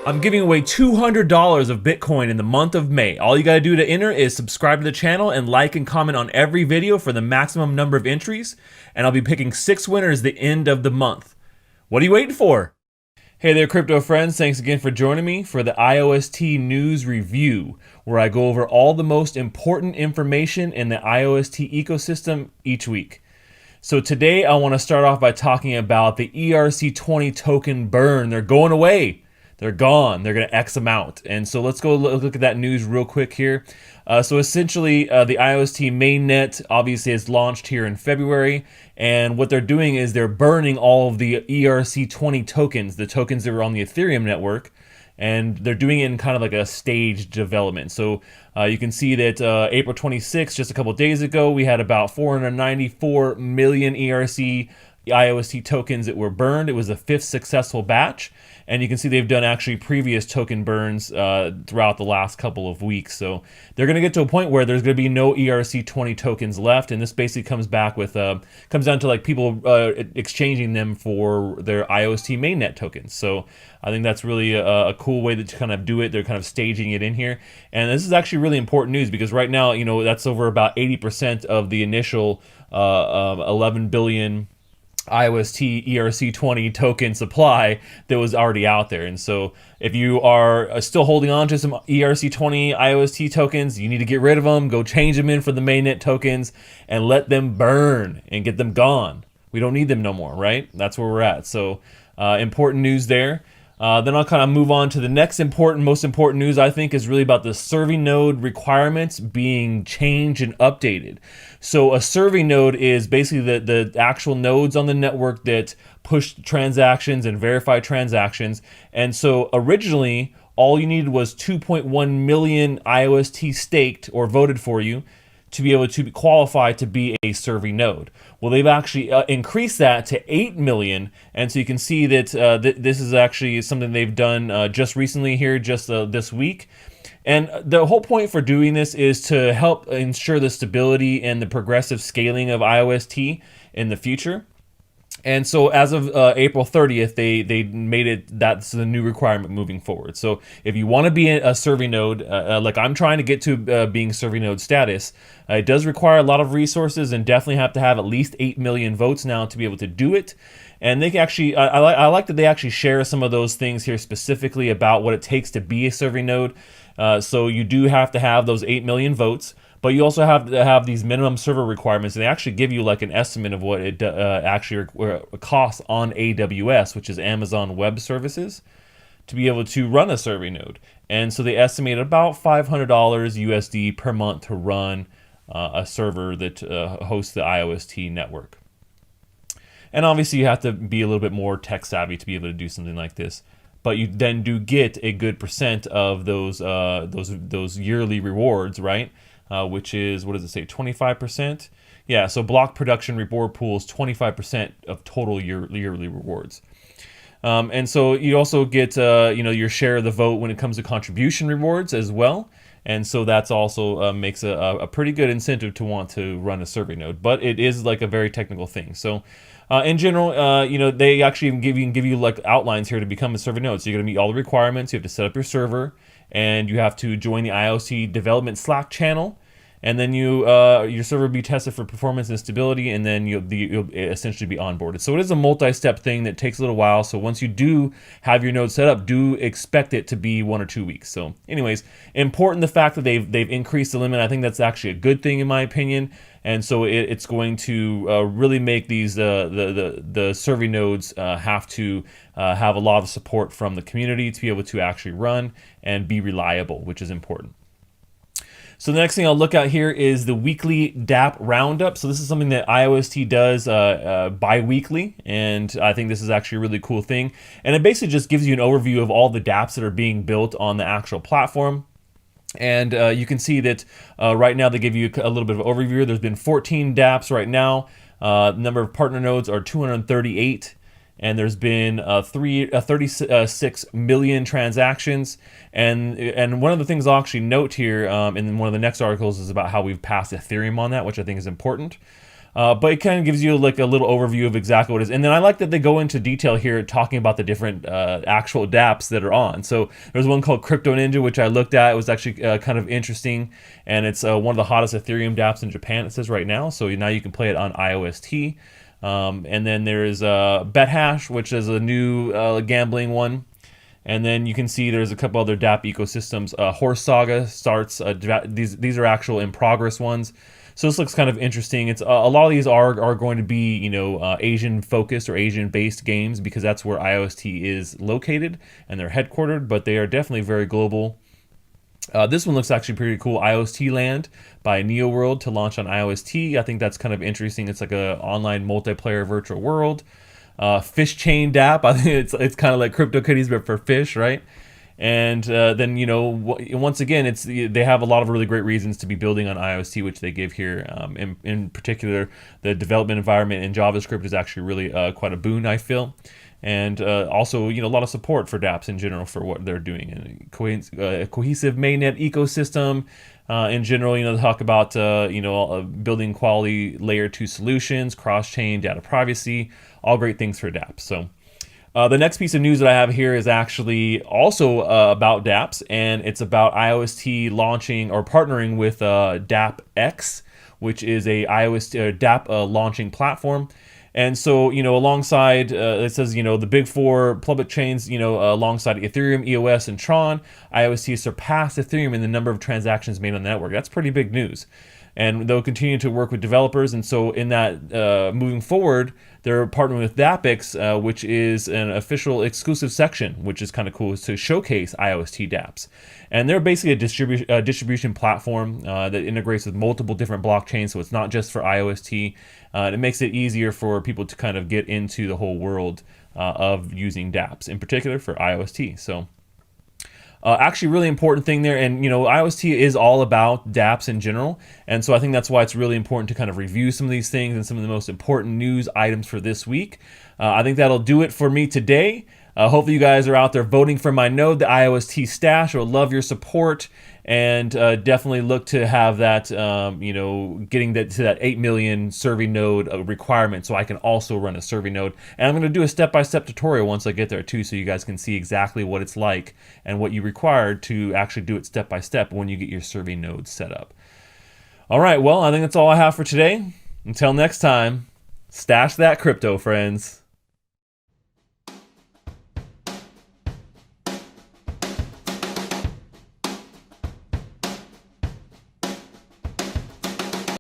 I'm giving away $200 of Bitcoin in the month of May. All you gotta do to enter is subscribe to the channel and like and comment on every video for the maximum number of entries, and I'll be picking 6 winners the end of the month. What are you waiting for? Hey there, crypto friends. Thanks again for joining me for the IOST News Review, where I go over all the most important information in the IOST ecosystem each week. So today I want to start off by talking about the ERC20 token burn. They're going away. They're gone. They're going to X them out. And so let's go look at that news real quick here. So essentially, the IOST mainnet obviously is launched here in February. And what they're doing is they're burning all of the ERC20 tokens, the tokens that were on the Ethereum network. And they're doing it in kind of like a staged development. So you can see that April 26th, just a couple days ago, we had about 494 million ERC IOST tokens that were burned. It was the 5th successful batch. And you can see they've done actually previous token burns throughout the last couple of weeks. So they're going to get to a point where there's going to be no ERC20 tokens left. And this basically comes back with, comes down to like people exchanging them for their IOST mainnet tokens. So I think that's really a cool way to kind of do it. They're kind of staging it in here. And this is actually really important news because right now, you know, that's over about 80% of the initial 11 billion IOST ERC20 token supply that was already out there. And so if you are still holding on to some ERC20 IOST tokens, you need to get rid of them, go change them in for the mainnet tokens and let them burn and get them gone. We don't need them no more, right? That's where we're at. So important news there. Then I'll kind of move on to the next most important news, I think, is really about the serving node requirements being changed and updated. So a serving node is basically the actual nodes on the network that push transactions and verify transactions. And so originally, all you needed was 2.1 million IOST staked or voted for you to be able to qualify to be a serving node. Well, they've actually increased that to 8 million, and so you can see that this is actually something they've done just recently here, just this week. And the whole point for doing this is to help ensure the stability and the progressive scaling of IOST in the future. And so as of April 30th, they made it, that's the new requirement moving forward. So if you want to be a serving node, like I'm trying to get to being serving node status, it does require a lot of resources and definitely have to have at least 8 million votes now to be able to do it. And they can actually, I like that they actually share some of those things here specifically about what it takes to be a serving node. So you do have to have those 8 million votes. But you also have to have these minimum server requirements, and they actually give you like an estimate of what it actually costs on AWS, which is Amazon Web Services, to be able to run a serving node. And so they estimate about $500 USD per month to run a server that hosts the IOST network. And obviously you have to be a little bit more tech savvy to be able to do something like this. But you then do get a good percent of those yearly rewards, right? Which is, what does it say, 25%? Yeah, so block production reward pool is 25% of total yearly rewards. And so you also get your share of the vote when it comes to contribution rewards as well. And so that's also makes a pretty good incentive to want to run a survey node. But it is like a very technical thing. So in general, they actually even give you like outlines here to become a survey node. So you're going to meet all the requirements. You have to set up your server, and you have to join the IOC development Slack channel. And then your server will be tested for performance and stability, and then you'll essentially be onboarded. So it is a multi-step thing that takes a little while. So once you do have your node set up, do expect it to be 1 or 2 weeks. So anyways, important the fact that they've increased the limit. I think that's actually a good thing in my opinion. And so it's going to really make these the serving nodes have to have a lot of support from the community to be able to actually run and be reliable, which is important. So the next thing I'll look at here is the weekly DApp roundup. So this is something that IOST does bi-weekly, and I think this is actually a really cool thing. And it basically just gives you an overview of all the dApps that are being built on the actual platform. And you can see that right now they give you a little bit of an overview. There's been 14 dApps right now. The number of partner nodes are 238. And there's been 36 million transactions. And one of the things I'll actually note here in one of the next articles is about how we've passed Ethereum on that, which I think is important. But it kind of gives you like a little overview of exactly what it is. And then I like that they go into detail here talking about the different actual dApps that are on. So there's one called Crypto Ninja, which I looked at. It was actually kind of interesting. And it's one of the hottest Ethereum dApps in Japan, it says right now. So now you can play it on iOS. And then there's BetHash, which is a new gambling one. And then you can see there's a couple other dApp ecosystems. Horse Saga starts. These are actual in progress ones. So this looks kind of interesting. It's a lot of these are going to be Asian focused or Asian based games because that's where iOS is located and they're headquartered. But they are definitely very global. This one looks actually pretty cool. iOS Land by NeoWorld to launch on iOS. I think that's kind of interesting. It's like an online multiplayer virtual world. Fish Chain dApp. I think it's kind of like CryptoKitties but for fish, right? And then once again, they have a lot of really great reasons to be building on iOS, which they give here. In particular, the development environment in JavaScript is actually really quite a boon, I feel. And also, a lot of support for dApps in general for what they're doing. And a cohesive mainnet ecosystem in general, they talk about, building quality layer 2 solutions, cross-chain, data privacy, all great things for dApps. So the next piece of news that I have here is actually also about dApps, and it's about iOS launching or partnering with dAppX, which is a iOS dApp launching platform. And so, alongside, it says, the big four public chains, alongside Ethereum, EOS, and Tron, iOS surpassed Ethereum in the number of transactions made on the network. That's pretty big news. And they'll continue to work with developers. And so in that, moving forward, they're partnering with dAppX, which is an official exclusive section, which is kind of cool, to showcase iOS dApps. And they're basically a distribution platform that integrates with multiple different blockchains. So it's not just for iOS. It makes it easier for people to kind of get into the whole world of using dApps, in particular for iOS. So actually really important thing there. And iOS is all about dApps in general, and so I think that's why it's really important to kind of review some of these things and some of the most important news items for this week. I think that'll do it for me today. Hopefully you guys are out there voting for my node, the iOS stash. I would love your support, and definitely look to have that, getting to that 8 million serving node requirement, so I can also run a serving node. And I'm going to do a step-by-step tutorial once I get there too, so you guys can see exactly what it's like and what you require to actually do it step-by-step when you get your serving node set up. All right, well, I think that's all I have for today. Until next time, stash that crypto, friends.